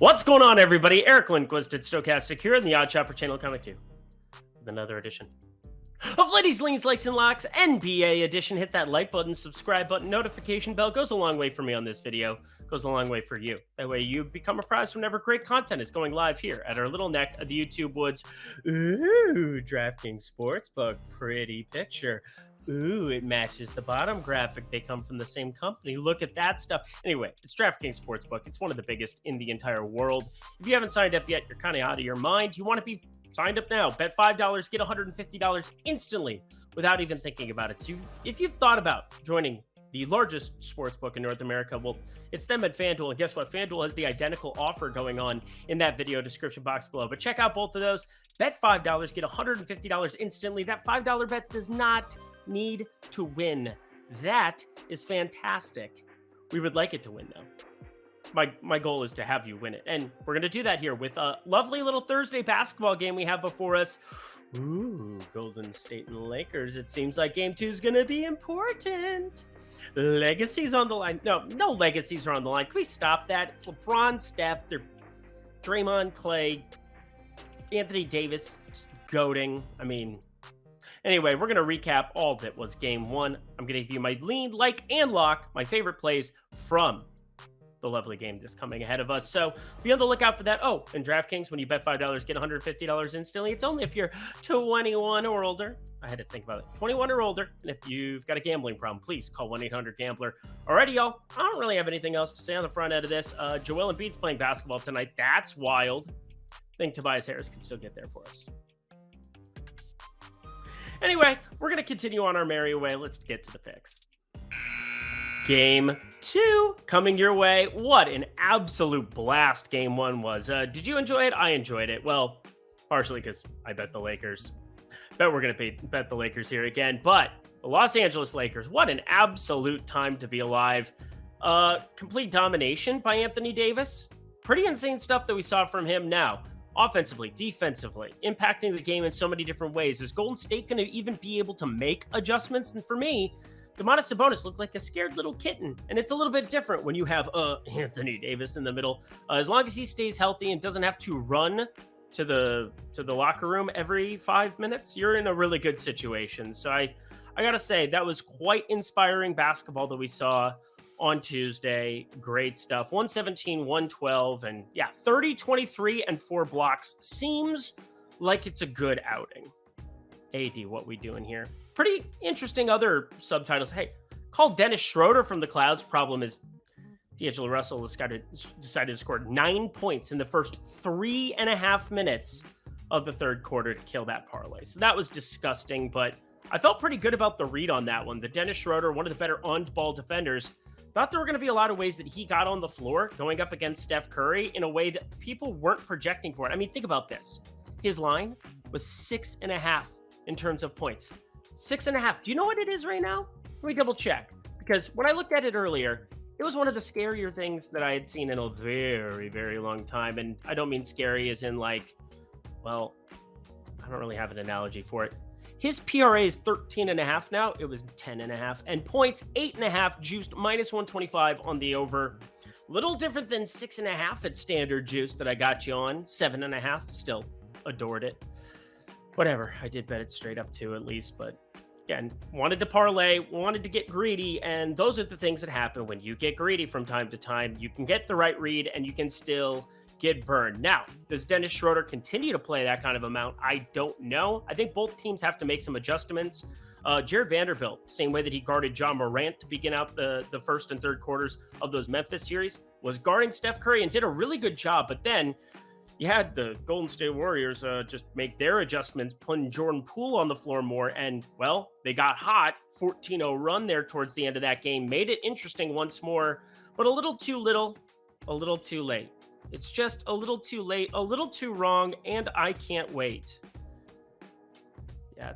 What's going on, everybody? Eric Lindquist at Stochastic here in the Odd Chopper channel coming to you with another edition of Ladies, Leans, Likes, and Locks NBA edition. Hit that like button, subscribe button, notification bell. Goes a long way for me on this video. Goes a long way for you. That way you become apprised whenever great content is going live here at our little neck of the YouTube woods. Ooh, DraftKings Sportsbook. Pretty picture. Ooh, it matches the bottom graphic. They come from the same company. Look at that stuff. Anyway, it's DraftKings Sportsbook. It's one of the biggest in the entire world. If you haven't signed up yet, you're kind of out of your mind. You want to be signed up now. Bet $5, get $150 instantly without even thinking about it. So if you've thought about joining the largest sportsbook in North America, well, it's them at FanDuel. And guess what? FanDuel has the identical offer going on in that video description box below. But check out both of those. Bet $5, get $150 instantly. That $5 bet does not need to win. That is fantastic. We would like it to win, though. My goal is to have you win it. And we're going to do that here with a lovely little Thursday basketball game we have before us. Ooh, Golden State and Lakers. It seems like game 2 is going to be important. Legacies on the line. No legacies are on the line. Can we stop that? It's LeBron, Steph, they're Draymond, Clay, Anthony Davis, just goating. Anyway, we're going to recap all that was game 1. I'm going to give you my lean, like, and lock, my favorite plays from the lovely game that's coming ahead of us. So be on the lookout for that. Oh, and DraftKings, when you bet $5, get $150 instantly. It's only if you're 21 or older. I had to think about it. 21 or older. And if you've got a gambling problem, please call 1-800-GAMBLER. Alrighty, y'all. I don't really have anything else to say on the front end of this. Joel Embiid's playing basketball tonight. That's wild. I think Tobias Harris can still get there for us. Anyway, we're going to continue on our merry way. Let's get to the picks. Game 2 coming your way. What an absolute blast game 1 was. Did you enjoy it? I enjoyed it. Well, partially because I bet the Lakers. Bet we're going to bet the Lakers here again. But the Los Angeles Lakers, what an absolute time to be alive. Complete domination by Anthony Davis. Pretty insane stuff that we saw from him now. Offensively, defensively, impacting the game in so many different ways. Is Golden State going to even be able to make adjustments? And for me, Domantas Sabonis looked like a scared little kitten. And it's a little bit different when you have Anthony Davis in the middle. As long as he stays healthy and doesn't have to run to the locker room every 5 minutes, you're in a really good situation. So I got to say, that was quite inspiring basketball that we saw on Tuesday. Great stuff. 117, 112, and yeah, 30, 23, and 4 blocks. Seems like it's a good outing. AD, what we doing here? Pretty interesting other subtitles. Hey, call Dennis Schroeder from the clouds. Problem is, D'Angelo Russell decided to score 9 points in the first 3.5 minutes of the third quarter to kill that parlay. So that was disgusting, but I felt pretty good about the read on that one. The Dennis Schroeder, one of the better on-ball defenders, thought there were going to be a lot of ways that he got on the floor going up against Steph Curry in a way that people weren't projecting for it. Think about this. His line was 6.5 in terms of points. 6.5. Do you know what it is right now? Let me double check. Because when I looked at it earlier, it was one of the scarier things that I had seen in a very, very long time. And I don't mean scary as in I don't really have an analogy for it. His PRA is 13.5 now. It was 10.5. And points, 8.5, juiced, -125 on the over. Little different than 6.5 at standard juice that I got you on. 7.5, still adored it. Whatever, I did bet it straight up too, at least. But again, wanted to parlay, wanted to get greedy. And those are the things that happen when you get greedy from time to time. You can get the right read and you can still get burned. Now, does Dennis Schroeder continue to play that kind of amount? I don't know. I think both teams have to make some adjustments. Jared Vanderbilt, same way that he guarded John Morant to begin out the first and third quarters of those Memphis series, was guarding Steph Curry and did a really good job. But then you had the Golden State Warriors just make their adjustments, putting Jordan Poole on the floor more. And, well, they got hot. 14-0 run there towards the end of that game. Made it interesting once more, but a little too little, a little too late. It's just a little too late, a little too wrong, and I can't wait. Yeah,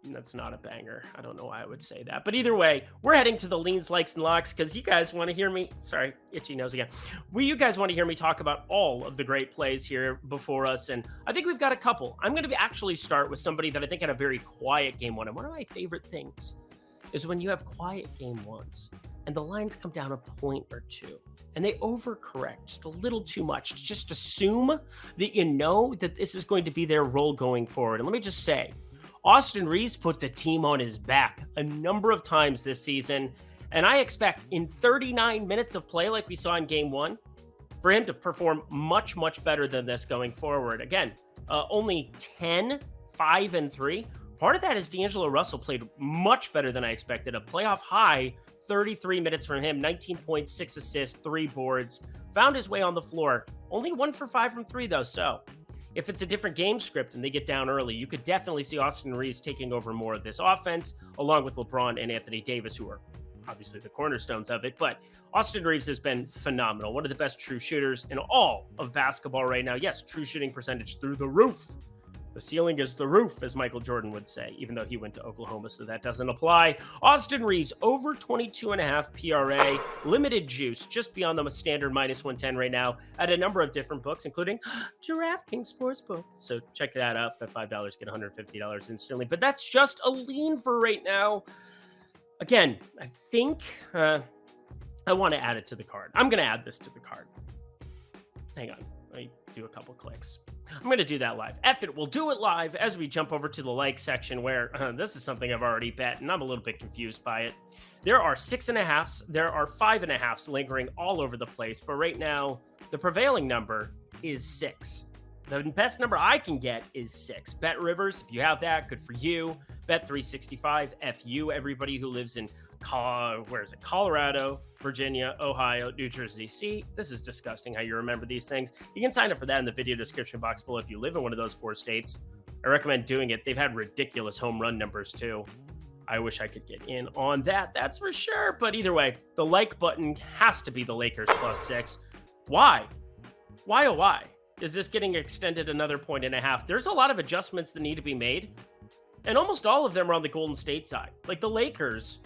that's not a banger. I don't know why I would say that. But either way, we're heading to the leans, likes, and locks because you guys want to hear me. Sorry, itchy nose again. You guys want to hear me talk about all of the great plays here before us, and I think we've got a couple. I'm going to actually start with somebody that I think had a very quiet game 1. And one of my favorite things is when you have quiet game 1s and the lines come down a point or two. and they overcorrect just a little too much. Just assume that you know that this is going to be their role going forward. And let me just say, Austin Reaves put the team on his back a number of times this season, and I expect in 39 minutes of play like we saw in game 1, for him to perform much, much better than this going forward. Again, only 10, 5, and 3. Part of that is D'Angelo Russell played much better than I expected. A playoff high, 33 minutes from him, 19.6 assists, 3 boards. Found his way on the floor. Only 1 for 5 from 3, though. So if it's a different game script and they get down early, you could definitely see Austin Reaves taking over more of this offense, along with LeBron and Anthony Davis, who are obviously the cornerstones of it. But Austin Reaves has been phenomenal. One of the best true shooters in all of basketball right now. Yes, true shooting percentage through the roof. The ceiling is the roof, as Michael Jordan would say, even though he went to Oklahoma, so that doesn't apply. Austin Reaves, over 22.5 PRA, limited juice, just beyond the standard minus 110 right now at a number of different books, including DraftKings Sportsbook. So check that out. Bet $5, get $150 instantly. But that's just a lean for right now. Again, I think I want to add it to the card. I'm going to add this to the card. Hang on. Let me do a couple clicks. I'm going to do that live. F it, we'll do it live as we jump over to the like section where this is something I've already bet, and I'm a little bit confused by it. There are 6.5s, there are 5.5s lingering all over the place, but right now, the prevailing number is 6. The best number I can get is 6. Bet Rivers, if you have that, good for you. Bet 365, F you, everybody who lives in Colorado, Virginia, Ohio, New Jersey. See, this is disgusting how you remember these things. You can sign up for that in the video description box below if you live in one of those 4 states. I recommend doing it. They've had ridiculous home run numbers too. I wish I could get in on that, that's for sure. But either way, the like button has to be the Lakers +6. Why? Why, oh why? Is this getting extended another 1.5? There's a lot of adjustments that need to be made, and almost all of them are on the Golden State side. Like the Lakers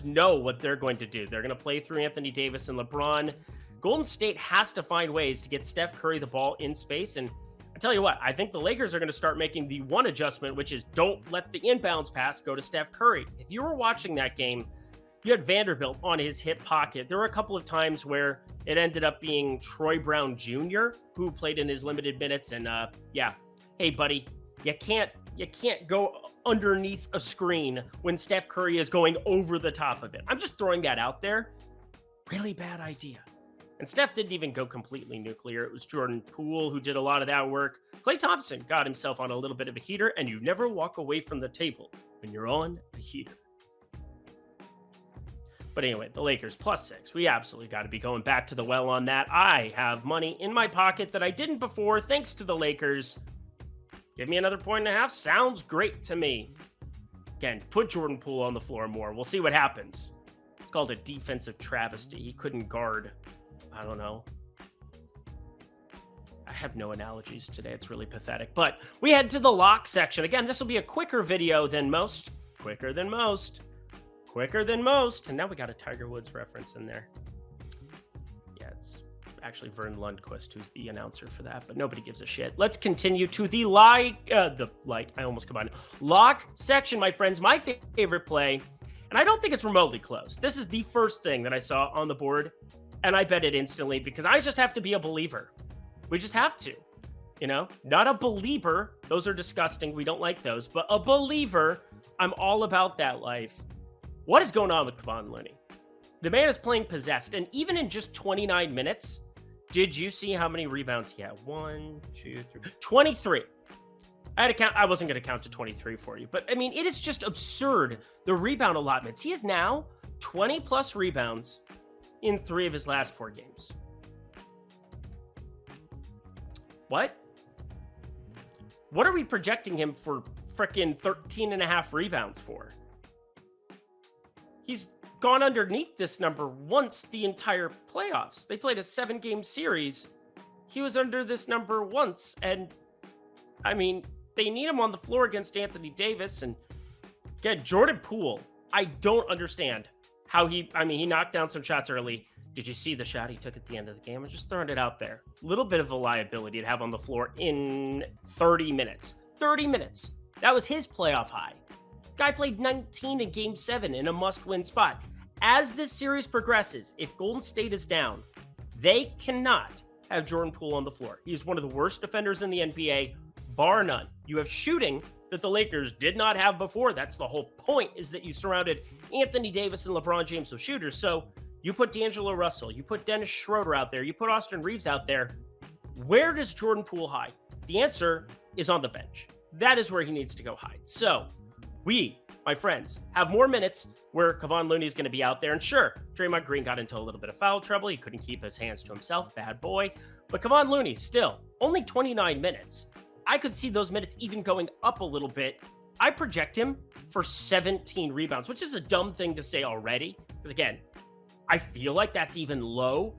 know what they're going to do. They're going to play through Anthony Davis and LeBron. Golden State has to find ways to get Steph Curry the ball in space. And I tell you what, I think the Lakers are going to start making the one adjustment, which is don't let the inbounds pass go to Steph Curry. If you were watching that game, you had Vanderbilt on his hip pocket. There were a couple of times where it ended up being Troy Brown Jr., who played in his limited minutes. And yeah, hey, buddy, you can't go underneath a screen when Steph Curry is going over the top of it. I'm just throwing that out there. Really bad idea. And Steph didn't even go completely nuclear. It was Jordan Poole who did a lot of that work. Klay Thompson got himself on a little bit of a heater, and you never walk away from the table when you're on a heater. But anyway, the Lakers +6. We absolutely got to be going back to the well on that. I have money in my pocket that I didn't before, thanks to the Lakers. Give me another 1.5. Sounds great to me. Again, put Jordan Poole on the floor more. We'll see what happens. It's called a defensive travesty. He couldn't guard. I don't know. I have no analogies today. It's really pathetic. But we head to the lock section. Again, this will be a quicker video than most. Quicker than most. Quicker than most. And now we got a Tiger Woods reference in there. Yeah, it's actually Vern Lundquist who's the announcer for that, but nobody gives a shit. Let's continue to the lock section, my friends. My favorite play, and I don't think it's remotely close. This is the first thing that I saw on the board, and I bet it instantly because I just have to be a believer. We just have to, you know, not a believer. Those are disgusting. We don't like those, but a believer. I'm all about that life. What is going on with Kevon Looney? The man is playing possessed, and even in just 29 minutes, did you see how many rebounds he had? 1, 2, 3, 23. I had to count. I wasn't going to count to 23 for you, but I mean, it is just absurd. The rebound allotments. He is now 20 plus rebounds in 3 of his last 4 games. What? What are we projecting him for frickin' 13.5 rebounds for? He's gone underneath this number once the entire playoffs. They played a 7-game series. He was under this number once. And I mean, they need him on the floor against Anthony Davis. And again, Jordan Poole, I don't understand how he knocked down some shots early. Did you see the shot he took at the end of the game? I'm just throwing it out there. A little bit of a liability to have on the floor in 30 minutes. 30 minutes. That was his playoff high. Guy played 19 in Game 7 in a must-win spot. As this series progresses, if Golden State is down, they cannot have Jordan Poole on the floor. He is one of the worst defenders in the NBA, bar none. You have shooting that the Lakers did not have before. That's the whole point, is that you surrounded Anthony Davis and LeBron James with shooters. So you put D'Angelo Russell, you put Dennis Schroeder out there, you put Austin Reeves out there. Where does Jordan Poole hide? The answer is on the bench. That is where he needs to go hide. So we, my friends, have more minutes where Kevon Looney is going to be out there. And sure, Draymond Green got into a little bit of foul trouble. He couldn't keep his hands to himself. Bad boy. But Kevon Looney, still, only 29 minutes. I could see those minutes even going up a little bit. I project him for 17 rebounds, which is a dumb thing to say already. Because again, I feel like that's even low.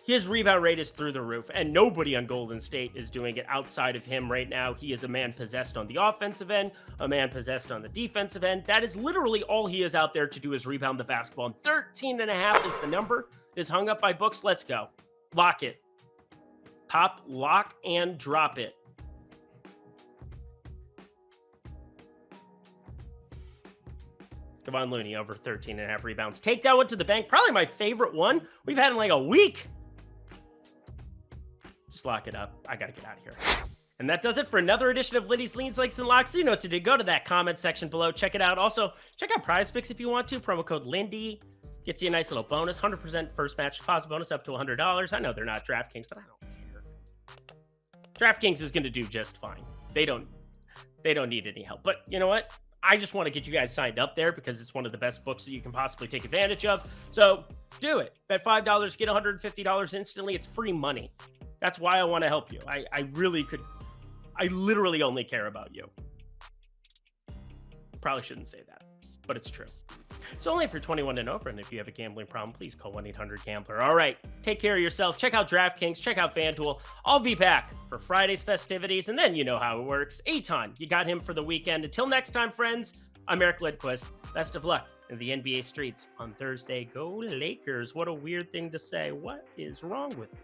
His rebound rate is through the roof, and nobody on Golden State is doing it outside of him right now. He is a man possessed on the offensive end, a man possessed on the defensive end. That is literally all he is out there to do, is rebound the basketball. And 13.5 is the number. It is hung up by books. Let's go. Lock it. Pop, lock, and drop it. Kevon Looney over 13.5 rebounds. Take that one to the bank. Probably my favorite one we've had in like a week. Just lock it up. I got to get out of here. And that does it for another edition of Lindy's Leans, Lakes, and Locks. So you know what to do. Go to that comment section below. Check it out. Also, check out PrizePicks if you want to. Promo code Lindy gets you a nice little bonus. 100% first match deposit bonus up to $100. I know they're not DraftKings, but I don't care. DraftKings is going to do just fine. They don't need any help. But you know what? I just want to get you guys signed up there because it's one of the best books that you can possibly take advantage of. So do it. Bet $5, get $150 instantly. It's free money. That's why I want to help you. I literally only care about you. Probably shouldn't say that, but it's true. It's only if you're 21 and over, and if you have a gambling problem, please call 1-800-GAMBLER. All right, take care of yourself. Check out DraftKings. Check out FanDuel. I'll be back for Friday's festivities, and then you know how it works. Aton, you got him for the weekend. Until next time, friends, I'm Eric Lindquist. Best of luck in the NBA streets on Thursday. Go Lakers. What a weird thing to say. What is wrong with me?